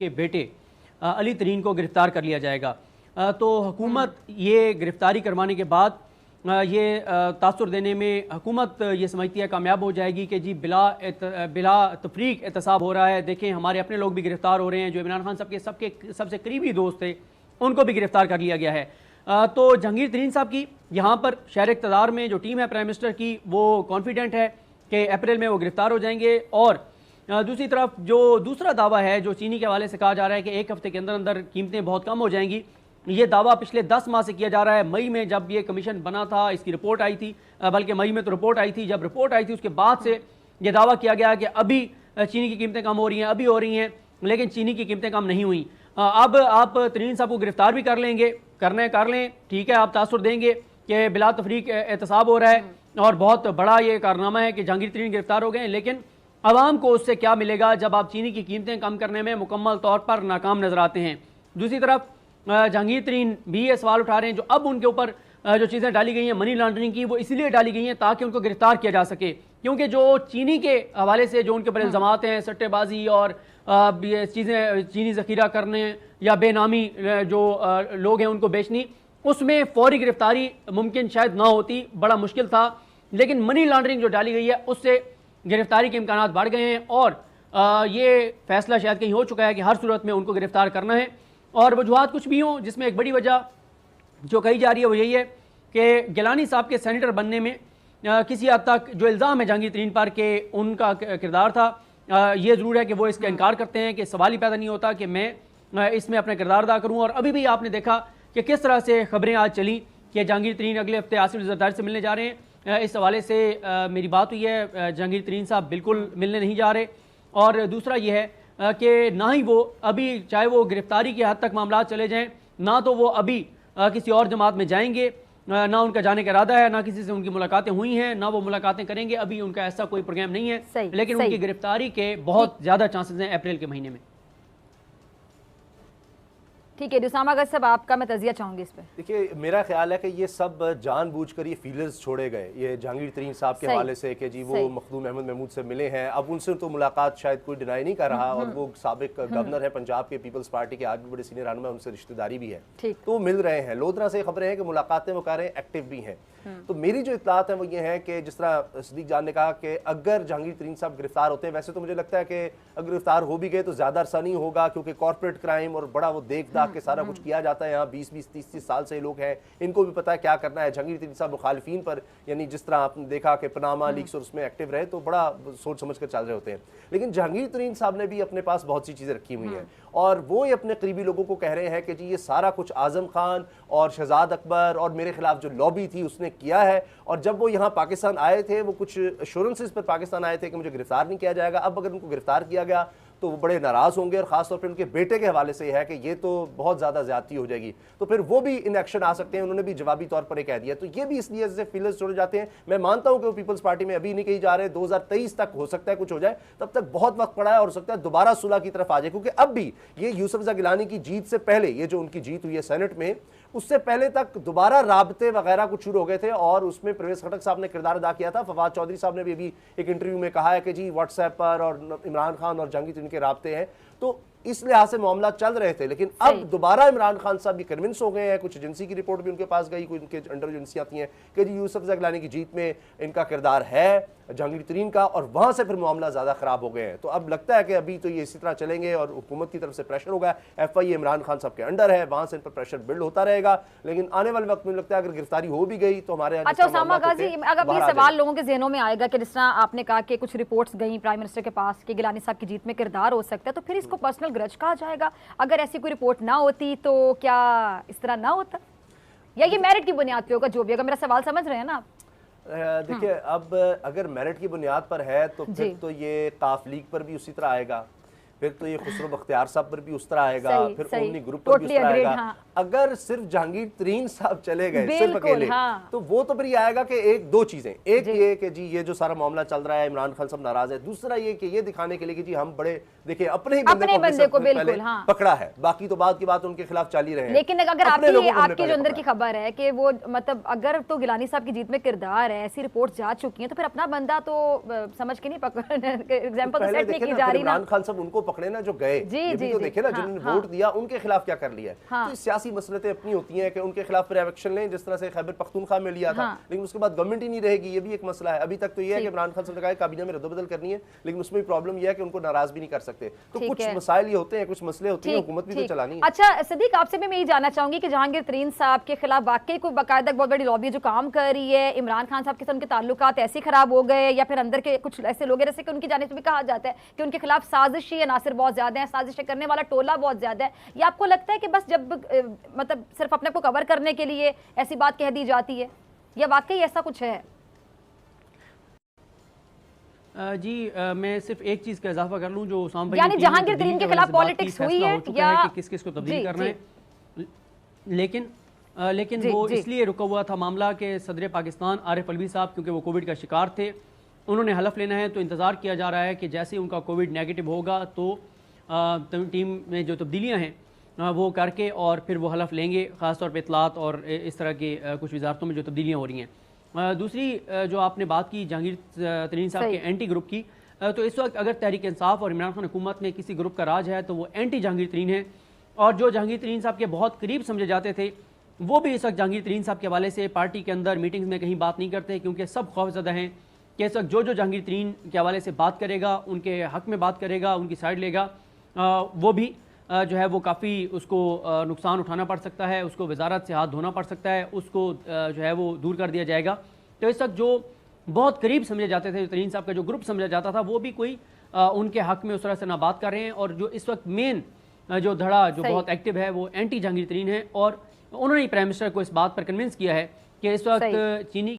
के बेटे अली तरीन को गिरफ्तार कर लिया जाएगा। तो हुकूमत ये गिरफ्तारी करवाने के बाद ये तासुर देने में हुकूमत ये समझती है कामयाब हो जाएगी कि जी बिला तफरीक एहतसाब हो रहा है। देखें हमारे अपने लोग भी गिरफ्तार हो रहे हैं, जो इमरान खान सबके सबसे करीबी दोस्त थे उनको भी गिरफ्तार कर लिया गया है। तो जहांगीर तरीन साहब की यहाँ पर शहर इक़्तिदार में जो टीम है प्राइम मिनिस्टर की वो कॉन्फिडेंट है कि अप्रैल में वो गिरफ्तार हो जाएंगे। और दूसरी तरफ जो दूसरा दावा है जो चीनी के हवाले से कहा जा रहा है कि एक हफ्ते के अंदर अंदर कीमतें बहुत कम हो जाएंगी, ये दावा पिछले 10 माह से किया जा रहा है। मई में जब ये कमीशन बना था इसकी रिपोर्ट आई थी, बल्कि मई में तो रिपोर्ट आई थी, जब रिपोर्ट आई थी उसके बाद से ये दावा किया गया कि अभी चीनी की कीमतें कम हो रही हैं, अभी हो रही हैं, लेकिन चीनी की कीमतें कम नहीं हुई। अब आप तरीन साहब को गिरफ्तार भी कर लेंगे, कर लें, ठीक है, आप तासुर देंगे कि बिला तफरीक एहतसाब हो रहा है और बहुत बड़ा ये कारनामा है कि जहांगीर तरीन गिरफ्तार हो गए, लेकिन आवाम को उससे क्या मिलेगा जब आप चीनी की कीमतें कम करने में मुकम्मल तौर पर नाकाम नजर आते हैं। दूसरी तरफ जहांगीर तरीन भी ये सवाल उठा रहे हैं जो अब उनके ऊपर जो चीज़ें डाली गई हैं मनी लॉन्ड्रिंग की, वो इसलिए डाली गई हैं ताकि उनको गिरफ्तार किया जा सके, क्योंकि जो चीनी के हवाले से जो उनके ऊपर इल्ज़ामात हैं सट्टेबाजी और चीज़ें चीनी ज़ख़ीरा करने या बेनामी जो लोग हैं उनको बेचनी, उसमें फौरी गिरफ्तारी मुमकिन शायद ना होती, बड़ा मुश्किल था। लेकिन मनी लॉन्ड्रिंग जो डाली गई है उससे गिरफ्तारी के इम्कानात बढ़ गए हैं और ये फैसला शायद कहीं हो चुका है कि हर सूरत में उनको गिरफ्तार करना है। और वजूहात कुछ भी हों, जिसमें एक बड़ी वजह जो कही जा रही है वो यही है कि गिलानी साहब के सेनेटर बनने में किसी हद तक जो इल्ज़ाम है जहांगीर तरीन पर कि उनका किरदार था, ये ज़रूर है कि वो इसका इनकार करते हैं कि सवाल ही पैदा नहीं होता कि मैं इसमें अपना किरदार अदा करूँ। और अभी भी आपने देखा कि किस तरह से खबरें आज चली कि जहांगीर तरीन अगले हफ्ते आसिफ जरदारी से मिलने जा रहे हैं। इस हवाले से मेरी बात हुई है, जहांगीर तरीन साहब बिल्कुल मिलने नहीं जा रहे। और दूसरा ये है कि ना ही वो अभी, चाहे वो गिरफ्तारी की हद तक मामला चले जाएं, ना तो वो अभी किसी और जमात में जाएंगे, ना उनका जाने का इरादा है, ना किसी से उनकी मुलाकातें हुई हैं, ना वो मुलाकातें करेंगे। अभी उनका ऐसा कोई प्रोग्राम नहीं है, लेकिन उनकी गिरफ्तारी के बहुत ज़्यादा चांसेस हैं अप्रैल के महीने में। ठीक है उसामा अगर सब आपका मैं तजिया चाहूंगी इस पे। देखिए मेरा ख्याल है कि ये सब जानबूझकर ये फीलर्स छोड़े गए ये जहांगीर तरीन साहब के हवाले से कि जी वो मखदूम अहमद महमूद से मिले हैं। अब उनसे तो मुलाकात शायद कोई डिनाई नहीं कर रहा और वो साबिक गवर्नर है पंजाब के पीपल्स पार्टी के, आज भी बड़े सीनियर रहनुमा, उनसे रिश्तेदारी भी है, तो वो मिल रहे हैं। लोधरा से खबरें हैं कि मुलाकातें वो कह रहे हैं एक्टिव भी हैं। तो मेरी जो इत्तलात है वो ये है कि जिस तरह सदीक जान ने कहा कि अगर जहांगीर तरीन साहब गिरफ्तार होते हैं, वैसे तो मुझे लगता है कि अगर गिरफ्तार हो भी गए तो ज़्यादा अरसा नहीं होगा, क्योंकि कॉर्पोरेट क्राइम और बड़ा वो देख दाख के सारा कुछ किया जाता है। यहाँ 20-20, 30-30 साल से लोग हैं, इनको भी पता है क्या करना है। जहांगीर तरीन साहब मुखालिफिन पर, यानी जिस तरह आपने देखा कि पनामा लीक्स और उसमें एक्टिव रहे, तो बड़ा सोच समझ कर चल रहे होते हैं। लेकिन जहांगीर तरीन साहब ने भी अपने पास बहुत सी चीज़ें रखी हुई हैं और वो ये अपने करीबी लोगों को कह रहे हैं कि जी ये सारा कुछ आजम खान और शहजाद अकबर और मेरे खिलाफ जो लॉबी थी उसने किया है। और जब वो यहाँ पाकिस्तान आए थे वो कुछ एश्योरेंसेस पर पाकिस्तान आए थे कि मुझे गिरफ्तार नहीं किया जाएगा। अब अगर उनको गिरफ्तार किया गया तो वो बड़े नाराज होंगे और खासतौर पर उनके बेटे के हवाले से है कि ये तो बहुत ज़्यादा ज्यादती हो जाएगी, तो फिर वो भी इन एक्शन आ सकते हैं। उन्होंने भी जवाबी तौर पर कह दिया, तो ये भी इसलिए से फीलर्स जोड़े जाते हैं। मैं मानता हूं कि वो पीपल्स पार्टी में अभी नहीं कहीं जा रहे, 2023 तक हो सकता है कुछ हो जाए, तब तक बहुत वक्त पड़ा है और हो सकता है दोबारा सुलह की तरफ आ जाए, क्योंकि अब भी ये यूसुफ गिलानी की जीत से पहले, ये जो उनकी जीत हुई है सेनेट में, उससे पहले तक दोबारा राबते वगैरह कुछ शुरू हो गए थे और उसमें परवेज खटक साहब ने किरदार अदा किया था। फवाद चौधरी साहब ने भी अभी एक इंटरव्यू में कहा है कि जी व्हाट्सएप पर और इमरान खान और जहांगीर तरीन के राबते हैं, तो इस लिहाज से मामला चल रहे थे। लेकिन अब दोबारा इमरान खान साहब भी कन्विंस हो गए हैं, कुछ एजेंसी की रिपोर्ट भी उनके पास गई, कुछ उनके अंडर एजेंसी आती हैं कि जी यूसुफ गिलानी की जीत में इनका किरदार है जहांगीर तरीन का, और वहां से फिर मामला ज्यादा खराब हो गए हैं। तो अब लगता है कि अभी तो ये इसी तरह चलेंगे और हुकूमत की तरफ से प्रेशर होगा। FI इमरान खान साहब के अंडर है, वहां से इन पर प्रेशर बिल्ड होता रहेगा। लेकिन आने वाले वक्त में लगता है अगर गिरफ्तारी हो भी गई तो हमारे अच्छा उसामा गाजी, अगर ये सवाल लोगों के जहनों में आएगा कि जिस तरह आपने कहा कि कुछ रिपोर्ट्स गई प्राइम मिनिस्टर के पास कि गिलानी साहब की जीत में किरदार हो सकता है, तो फिर इसको पर्सनल ग्रज कहा जाएगा? अगर ऐसी कोई रिपोर्ट ना होती तो क्या इस तरह ना होता, या ये मेरिट की बुनियाद पे होगा? जो भी, अगर मेरा सवाल समझ रहे हैं ना। देखिए अब अगर मेरिट की बुनियाद पर है तो फिर तो ये काफ लीग पर भी उसी तरह आएगा, फिर तो ये खुसरो बख्तियार साहब पर भी उस तरह आएगा, फिर ओमनी ग्रुप पर भी उस तरह आएगा। हाँ। अगर सिर्फ जहांगीर तरीन साहब चले गए सिर्फ अकेले, हाँ। तो वो तो फिर ये आएगा कि एक दो चीजें, एक ये कि जी ये जो सारा मामला चल रहा है इमरान खान साहब नाराज है, दूसरा ये कि ये दिखाने के लिए कि जी हम बड़े देखिए अपने ही बंदे को बिल्कुल हाँ। पकड़ा है, बाकी तो बात की बात उनके खिलाफ चल ही रहे हैं। लेकिन अगर आपकी जो अंदर की खबर है कि वो मतलब अगर तो गिलानी साहब की जीत में किरदार है, ऐसी रिपोर्ट जा चुकी है, तो फिर अपना बंदा तो समझ के नहीं पकड़, एग्जांपल सेट नहीं की जा रही। इमरान खान साहब उनको पकड़े ना जो गए, ये भी तो देखे ना, जिन्होंने वोट दिया उनके खिलाफ क्या कर लिया है। तो सियासी मसलतें अपनी होती हैं कि उनके खिलाफ फिर एक्शन लें, जिस तरह से खैबर पख्तूनख्वा में लिया था, लेकिन उसके बाद गवर्नमेंट ही नहीं रहेगी, ये भी एक मसला है। अभी तक तो ये है कि इमरान खान साहब ने कहा काबीना में रद्दबदल करनी है, लेकिन उसमें प्रॉब्लम यह है कि उनको नाराज भी नहीं कर सकते। तो कुछ मसाइल ये होते हैं, कुछ मसले होते हैं, हुकूमत भी तो चलानी है। अच्छा सिद्दीक, आपसे भी मैं ये जानना चाहूंगी कि जहांगीर तरीन साहब के खिलाफ वाकई कोई बाकायदा बहुत बड़ी लॉबी जो काम कर रही है, इमरान खान साहब के साथ उनके ताल्लुकात ऐसे खराब हो गए, या फिर अंदर के कुछ ऐसे लोग हैं जैसे कि उनकी जानिब से भी कहा जाता है कि उनके खिलाफ साजिशी अनासिर बहुत ज्यादा है, साजिश करने वाला टोला बहुत ज्यादा है, या आपको लगता है कि बस जब मतलब सिर्फ अपने को कवर करने के लिए ऐसी बात कह दी जाती है, या वाकई ऐसा कुछ है? जी मैं सिर्फ एक चीज का इजाफा कर लूं, जो उसामा भाई यानी जहांगीर तरीन के खिलाफ पॉलिटिक्स हुई है या किस किस को तब्दील करना है, लेकिन वो इसलिए रुका हुआ था मामला कि सदर पाकिस्तान आरिफ अलवी साहब क्योंकि वो कोविड का शिकार थे, उन्होंने हलफ लेना है, तो इंतज़ार किया जा रहा है कि जैसे ही उनका कोविड नेगेटिव होगा तो टीम में जो तब्दीलियाँ हैं वो करके और फिर वो हलफ लेंगे, ख़ासतौर पर इतलात और इस तरह के कुछ वजारतों में जो तब्दीलियाँ हो रही हैं। दूसरी जो आपने बात की जहांगीर तरीन साहब के एंटी ग्रुप की, तो इस वक्त अगर तहरीक इंसाफ और इमरान खान हुकूमत में किसी ग्रुप का राज है तो वो एंटी जहांगीर तरीन है, और जो जहांगीर तरीन साहब के बहुत करीब समझे जाते थे वो भी इस वक्त जहांगीर तरीन साहब के हवाले से पार्टी के अंदर मीटिंग्स में कहीं बात नहीं करते, क्योंकि सब खौफजदा हैं कि इस वक्त जो जहांगीर तरीन के हवाले से बात करेगा, उनके हक में बात करेगा, उनकी साइड लेगा, वो भी जो है वो काफ़ी उसको नुकसान उठाना पड़ सकता है, उसको वजारत से हाथ धोना पड़ सकता है, उसको जो है वो दूर कर दिया जाएगा। तो इस वक्त जो बहुत करीब समझे जाते थे, तरीन साहब का जो ग्रुप समझा जाता था, वो भी कोई उनके हक में उस तरह से ना बात कर रहे हैं, और जो इस वक्त मेन जो धड़ा जो बहुत एक्टिव है वो एंटी जहांगीर तरीन है, और उन्होंने प्राइम मिनिस्टर को इस बात पर कन्विंस किया है कि इस वक्त चीनी